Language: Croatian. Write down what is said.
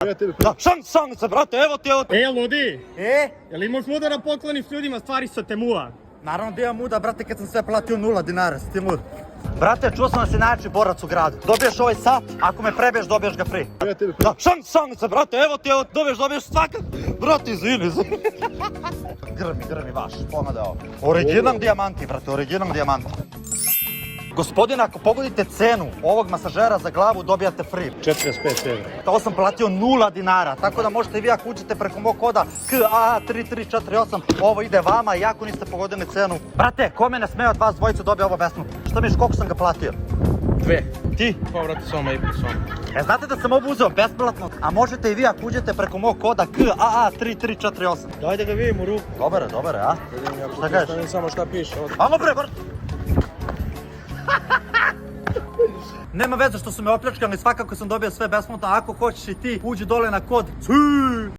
Da, šansa, brate, evo ti, evo ti. Ludi, jel imaš muda da pokloniš ljudima stvari sa Temua? Naravno da imam muda, brate, kad sam sve platio 0 dinara, si ti lud. Brate, čuo sam da si najjači borac u gradu. Dobiješ ovaj sat, ako me prebiješ, dobiješ ga free. Da, šansa, brate, evo ti, dobiješ svakak. Brate, izvini. Grmi, vaš, pomade ovo. Original dijamanti, brate, original dijamanti. Gospodine, ako pogodite cenu ovog masažera za glavu, dobijate free. 45 evra. To sam platio 0 dinara, tako da možete i vi ako uđete preko mog koda KAA3348, ovo ide vama i ako niste pogodili cenu. Brate, ko me ne sme od vas dvojice dobije ovo besplatno? Šta misliš, koliko sam ga platio? 2. Ti? Pa vrati sama i po sama. Znate da sam ovo uzeo besplatno, a možete i vi ako uđete preko mog koda KAA3348. Daj da ga vidim u ruku. Dobar, a? Šta kažeš? Stavim samo šta piše ovdje. Alo bre, Nema veze što su me opljačkali, svakako sam dobio sve besplatno, ako hoćeš i ti, uđi dole na kod